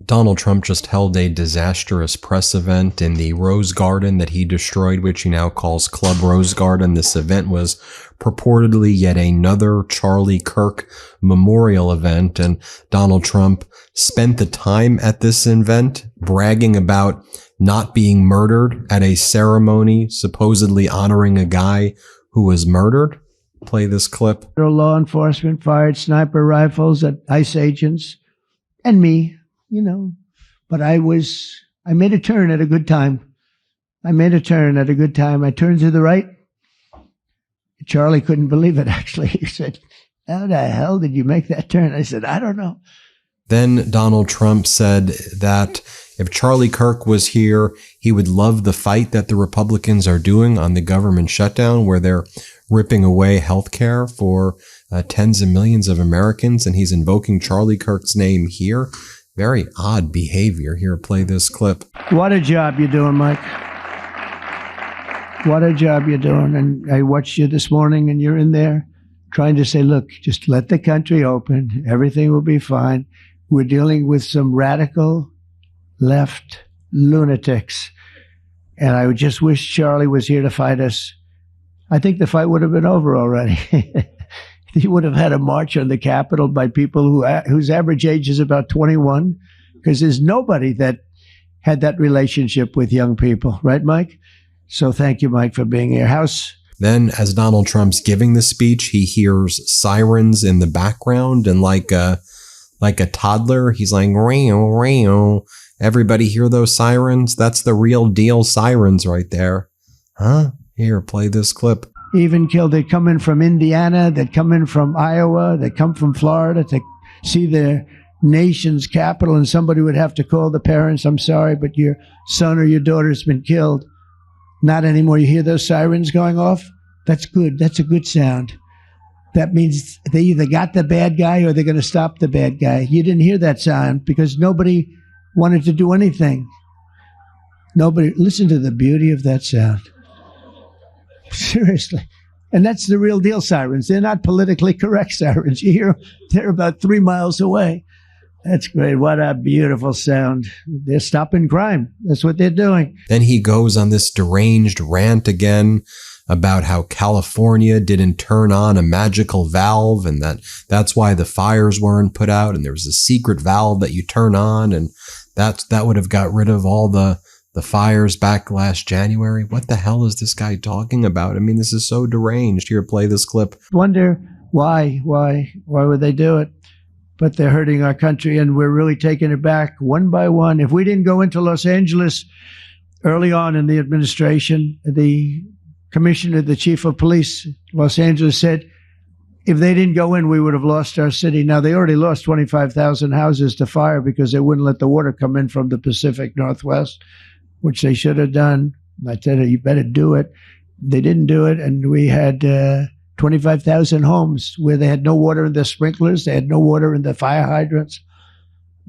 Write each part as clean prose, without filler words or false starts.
Donald Trump just held a disastrous press event in the Rose Garden that he destroyed, which he now calls Club Rose Garden. This event was purportedly yet another Charlie Kirk memorial event, and Donald Trump spent the time at this event bragging about not being murdered at a ceremony supposedly honoring a guy who was murdered. Play this clip. Law enforcement fired sniper rifles at ICE agents and me. But I made a turn at a good time. I turned to the right. Charlie couldn't believe it, actually. He said, "How the hell did you make that turn?" I said, "I don't know." Then Donald Trump said that if Charlie Kirk was here, he would love the fight that the Republicans are doing on the government shutdown, where they're ripping away health care for tens of millions of Americans, and he's invoking Charlie Kirk's name here. Very odd behavior. Here, play this clip. What a job you're doing, Mike. What a job you're doing. And I watched you this morning, and you're in there trying to say, look, just let the country open. Everything will be fine. We're dealing with some radical left lunatics. And I just wish Charlie was here to fight us. I think the fight would have been over already. He would have had a march on the Capitol by people whose average age is about 21, because there's nobody that had that relationship with young people. Right, Mike? So thank you, Mike, for being here. Then, as Donald Trump's giving the speech, he hears sirens in the background, and like a toddler, he's like, "Ring, ring." Everybody hear those sirens? That's the real deal sirens right there. Huh? Here, play this clip. Even killed. They come in from Indiana. They come in from Iowa. They come from Florida to see the nation's capital, and somebody would have to call the parents. "I'm sorry, but your son or your daughter's been killed." Not anymore. You hear those sirens going off? That's good. That's a good sound. That means they either got the bad guy or they're going to stop the bad guy. You didn't hear that sound because nobody wanted to do anything. Nobody. Listen to the beauty of that sound. Seriously. And that's the real deal sirens. They're not politically correct sirens. You hear them, they're about 3 miles away. That's great. What a beautiful sound. They're stopping crime. That's what they're doing. Then he goes on this deranged rant again about how California didn't turn on a magical valve, and that's why the fires weren't put out, and there was a secret valve that you turn on, and that would have got rid of all the fires back last January. What the hell is this guy talking about? I mean, this is so deranged. Here, play this clip. Wonder why would they do it? But they're hurting our country, and we're really taking it back one by one. If we didn't go into Los Angeles early on in the administration, the commissioner, the chief of police, Los Angeles, said if they didn't go in, we would have lost our city. Now, they already lost 25,000 houses to fire because they wouldn't let the water come in from the Pacific Northwest, which they should have done. I said, you better do it. They didn't do it, and we had 25,000 homes where they had no water in their sprinklers. They had no water in the fire hydrants.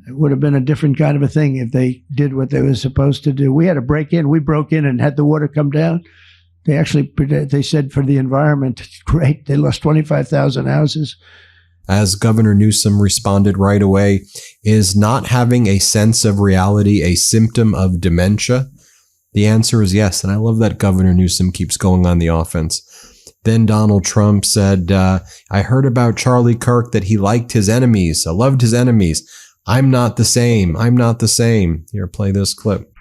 It would have been a different kind of a thing if they did what they were supposed to do. We had to break in. We broke in and had the water come down. They said for the environment, great, they lost 25,000 houses. As Governor Newsom responded right away, is not having a sense of reality a symptom of dementia? The answer is yes, and I love that Governor Newsom keeps going on the offense. Then Donald Trump said, I heard about Charlie Kirk that he liked his enemies. I loved his enemies. I'm not the same. I'm not the same. Here, play this clip.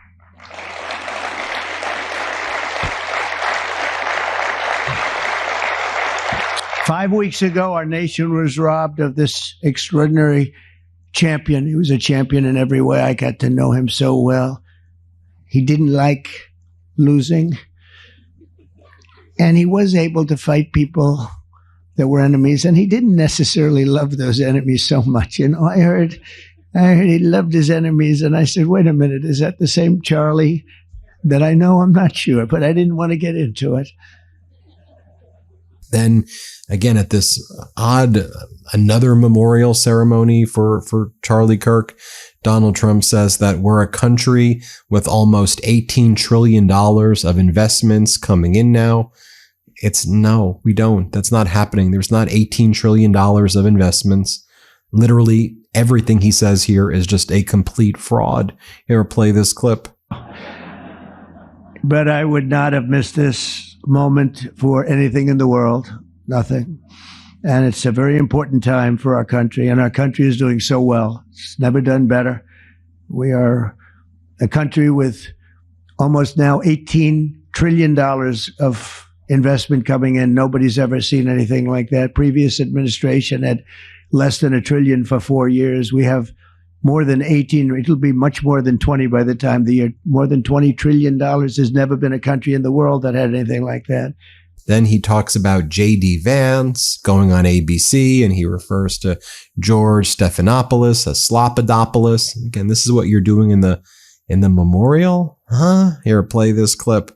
Five weeks ago, our nation was robbed of this extraordinary champion. He was a champion in every way. I got to know him so well. He didn't like losing. And he was able to fight people that were enemies. And he didn't necessarily love those enemies so much. You know, I heard he loved his enemies. And I said, wait a minute, is that the same Charlie that I know? I'm not sure, but I didn't want to get into it. Then again, at this another memorial ceremony for Charlie Kirk, Donald Trump says that we're a country with almost $18 trillion of investments coming in now. No, we don't. That's not happening. There's not $18 trillion of investments. Literally everything he says here is just a complete fraud. Here, play this clip. But I would not have missed this moment for anything in the world. Nothing. And it's a very important time for our country, and our country is doing so well. It's never done better. We are a country with almost now $18 trillion of investment coming in. Nobody's ever seen anything like that. Previous administration had less than $1 trillion for 4 years. We have more than 18, it'll be much more than 20 by the time the year, more than $20 trillion. There's never been a country in the world that had anything like that. Then he talks about J.D. Vance going on ABC, and he refers to George Stephanopoulos as Slopadopoulos. Again, this is what you're doing in the memorial? Huh? Here, play this clip.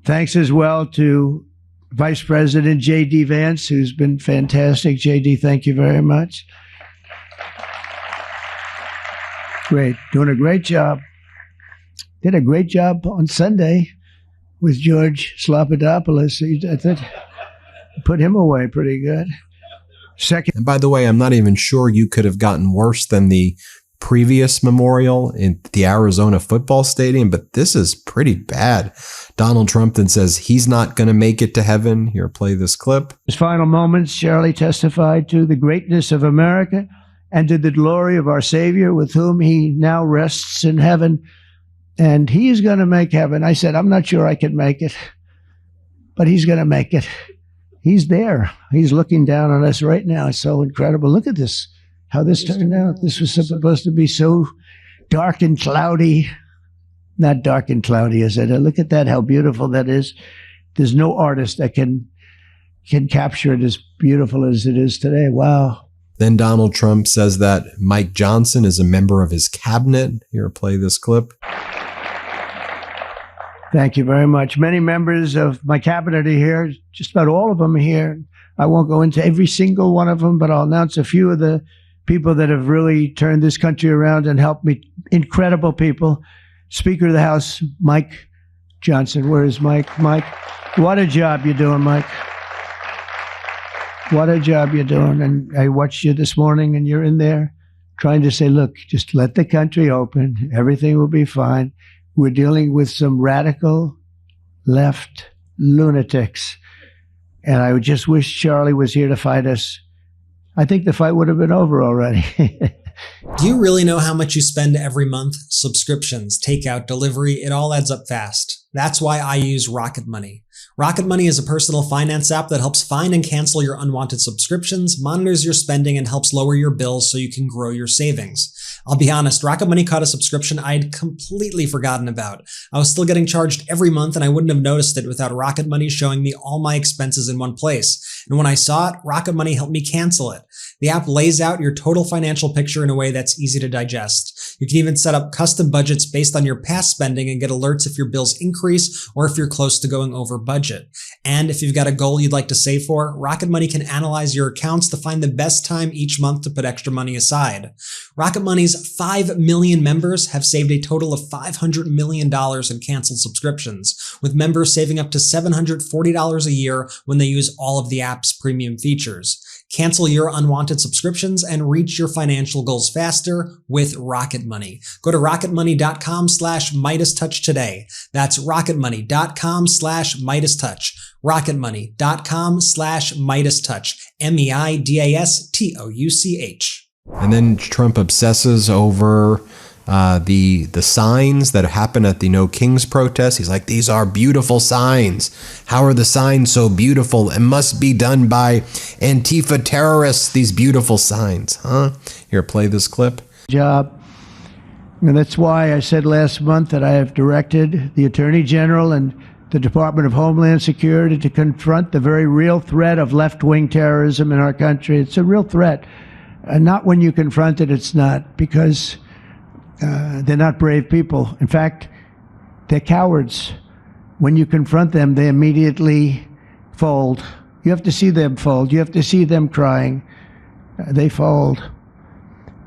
Thanks as well to Vice President J.D. Vance, who's been fantastic. J.D., thank you very much. Great. Doing a great job. Did a great job on Sunday with George Slopadopoulos. I thought put him away pretty good. Second. And by the way, I'm not even sure you could have gotten worse than the previous memorial in the Arizona football stadium, but this is pretty bad. Donald Trump then says he's not going to make it to heaven. Here, play this clip. His final moments, Charlie testified to the greatness of America and to the glory of our Savior, with whom he now rests in heaven. And he's going to make heaven. I said, I'm not sure I can make it, but he's going to make it. He's there. He's looking down on us right now. It's so incredible. Look at this, how this turned out. This was supposed to be so dark and cloudy. Not dark and cloudy, is it? Look at that, how beautiful that is. There's no artist that can capture it as beautiful as it is today. Wow. Then Donald Trump says that Mike Johnson is a member of his cabinet. Here, play this clip. Thank you very much. Many members of my cabinet are here. Just about all of them are here. I won't go into every single one of them, but I'll announce a few of the people that have really turned this country around and helped me. Incredible people. Speaker of the House, Mike Johnson. Where is Mike? Mike, what a job you're doing, Mike. What a job you're doing. And I watched you this morning, and you're in there trying to say, look, just let the country open. Everything will be fine. We're dealing with some radical left lunatics. And I just wish Charlie was here to fight us. I think the fight would have been over already. Do you really know how much you spend every month? Subscriptions, takeout, delivery, it all adds up fast. That's why I use Rocket Money. Rocket Money is a personal finance app that helps find and cancel your unwanted subscriptions, monitors your spending, and helps lower your bills so you can grow your savings. I'll be honest, Rocket Money caught a subscription I'd completely forgotten about. I was still getting charged every month, and I wouldn't have noticed it without Rocket Money showing me all my expenses in one place. And when I saw it, Rocket Money helped me cancel it. The app lays out your total financial picture in a way that's easy to digest. You can even set up custom budgets based on your past spending and get alerts if your bills increase or if you're close to going over budget. And if you've got a goal you'd like to save for, Rocket Money can analyze your accounts to find the best time each month to put extra money aside. Rocket Money's 5 million members have saved a total of $500 million in canceled subscriptions, with members saving up to $740 a year when they use all of the app's premium features. Cancel your unwanted subscriptions and reach your financial goals faster with Rocket Money. Go to rocketmoney.com/MeidasTouch today. That's rocketmoney.com/MeidasTouch. rocketmoney.com/MeidasTouch. MeidasTouch. And then Trump obsesses over the signs that happen at the No Kings protest. He's like, these are beautiful signs. How are the signs so beautiful? It must be done by Antifa terrorists, these beautiful signs, huh? Here, play this clip. Job. And that's why I said last month that I have directed the Attorney General and the Department of Homeland Security to confront the very real threat of left-wing terrorism in our country. It's a real threat. And not when you confront it, it's not, because they're not brave people. In fact, they're cowards. When you confront them, they immediately fold. You have to see them fold. You have to see them crying. They fold.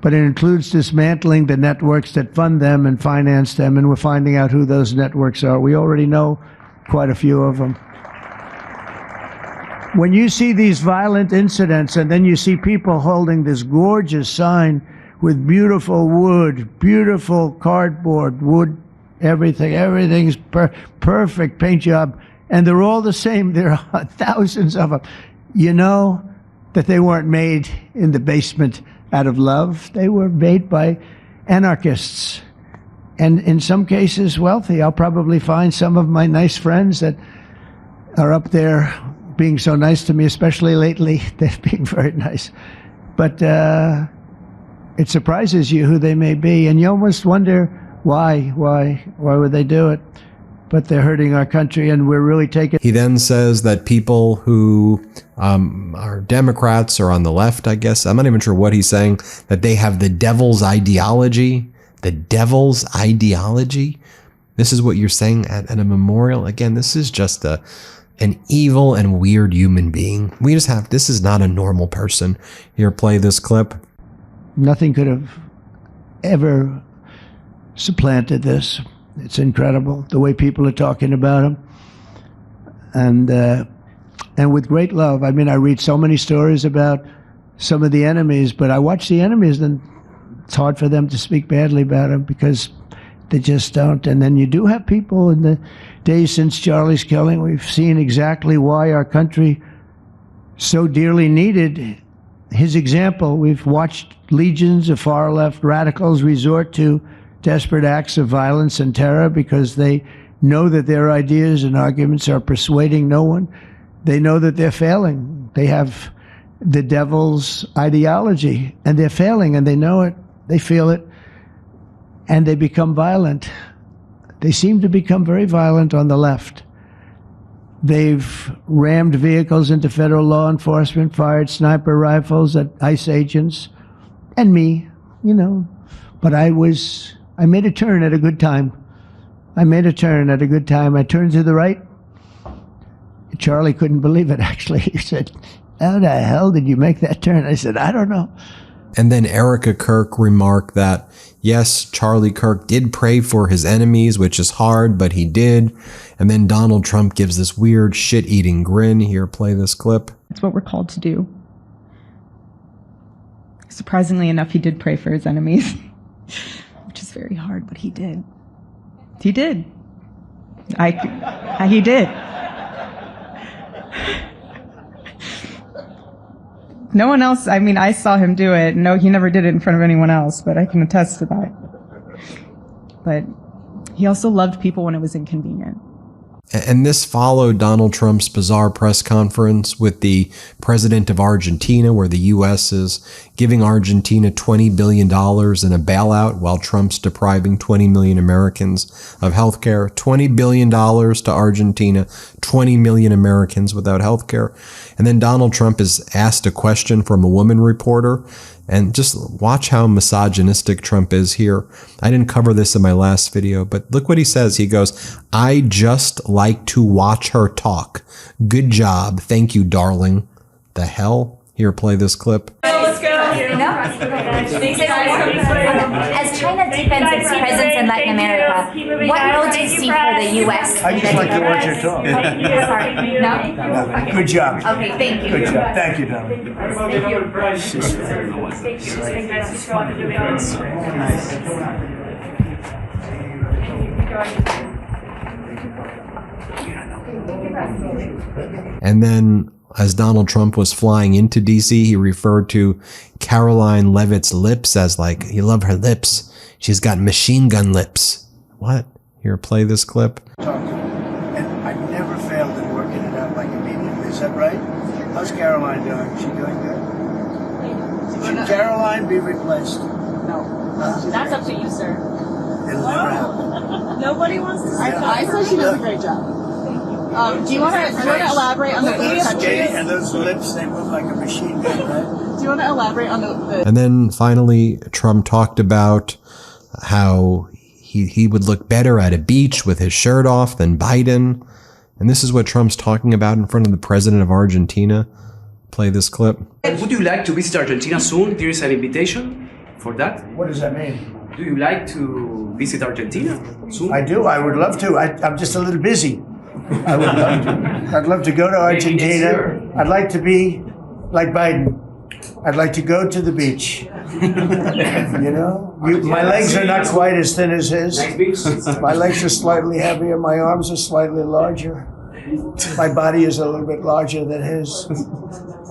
But it includes dismantling the networks that fund them and finance them, and we're finding out who those networks are. We already know quite a few of them. when you see these violent incidents and then you see people holding this gorgeous sign with beautiful wood, beautiful cardboard, wood, everything's perfect paint job, and they're all the same. There are thousands of them. You know that they weren't made in the basement out of love. They were made by anarchists, and in some cases wealthy. I'll probably find some of my nice friends that are up there being so nice to me, especially lately. They're being very nice. But it surprises you who they may be, and you almost wonder why would they do it? But they're hurting our country, and we're really taking... He then says that people who are Democrats or on the left, I guess, I'm not even sure what he's saying, that they have the devil's ideology. The devil's ideology? This is what you're saying at a memorial? Again, this is just an evil and weird human being. This is not a normal person. Here, play this clip. Nothing could have ever supplanted this. It's incredible the way people are talking about him, and with great love. I mean, I read so many stories about some of the enemies, but I watch the enemies, and it's hard for them to speak badly about him because they just don't. And then you do have people in the days since Charlie's killing. We've seen exactly why our country so dearly needed his example. We've watched legions of far-left radicals resort to desperate acts of violence and terror because they know that their ideas and arguments are persuading no one. They know that they're failing. They have the devil's ideology, and they're failing, and they know it. They feel it, and they become violent. They seem to become very violent on the left. They've rammed vehicles into federal law enforcement, fired sniper rifles at ICE agents, and me, you know. But I made a turn at a good time. I turned to the right. Charlie couldn't believe it, actually. He said, "How the hell did you make that turn?" I said, "I don't know." And then Erica Kirk remarked that, yes, Charlie Kirk did pray for his enemies, which is hard, but he did. And then Donald Trump gives this weird shit-eating grin. Here, play this clip. It's what we're called to do. Surprisingly enough, he did pray for his enemies, which is very hard, but he did. He did. He did. No one else, I mean, I saw him do it. No, he never did it in front of anyone else, but I can attest to that. But he also loved people when it was inconvenient. And this followed Donald Trump's bizarre press conference with the president of Argentina, where the U.S. is giving Argentina $20 billion in a bailout while Trump's depriving 20 million Americans of health care. $20 billion to Argentina, 20 million Americans without health care. And then Donald Trump is asked a question from a woman reporter. And just watch how misogynistic Trump is here. I didn't cover this in my last video, but look what he says. He goes, "I just like to watch her talk. Good job. Thank you, darling." The hell? Here, play this clip. Let's go. As China deepens its presence in Latin America, what role do you see for the U.S.? I just like to watch her talk. Sorry, no? Good job. Okay, thank you. Good job. Thank you, darling. And then, as Donald Trump was flying into D.C., he referred to Caroline Leavitt's lips as like, he loved her lips. She's got machine gun lips. What? Here, play this clip. And I never failed in working it out like immediately. Is that right? How's Caroline doing? Is she doing good? Should Caroline be replaced? No. That's up to you, sir. It'll never happen. Nobody wants to. I said she does a great job. Do you want to elaborate on the country? And those lips, they look like a machine gun, right? Do you want to elaborate on the... And then finally, Trump talked about how he would look better at a beach with his shirt off than Biden. And this is what Trump's talking about in front of the president of Argentina. Play this clip. Would you like to visit Argentina soon? There is an invitation for that. What does that mean? Do you like to visit Argentina soon? I do. I would love to. I'm just a little busy. I would love to. I'd love to go to Argentina. I'd like to be like Biden. I'd like to go to the beach. You know, my legs are not quite as thin as his. My legs are slightly heavier. My arms are slightly larger. My body is a little bit larger than his.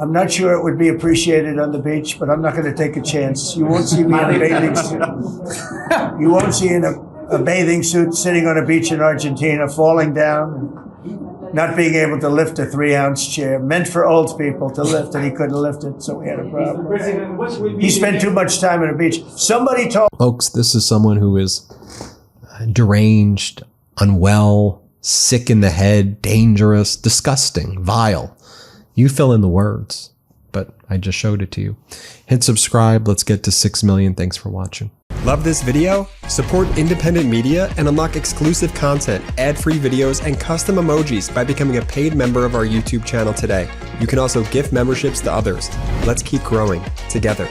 I'm not sure it would be appreciated on the beach, but I'm not going to take a chance. You won't see me in a bathing suit. You won't see in a bathing suit sitting on a beach in Argentina, falling down, not being able to lift a 3-ounce chair, meant for old people to lift, and he couldn't lift it, so we had a problem. He spent too much time on a beach. Somebody told... Folks, this is someone who is deranged, unwell, sick in the head, dangerous, disgusting, vile. You fill in the words, but I just showed it to you. Hit subscribe. Let's get to 6 million. Thanks for watching. Love this video? Support independent media and unlock exclusive content, ad-free videos, and custom emojis by becoming a paid member of our YouTube channel today. You can also gift memberships to others. Let's keep growing together.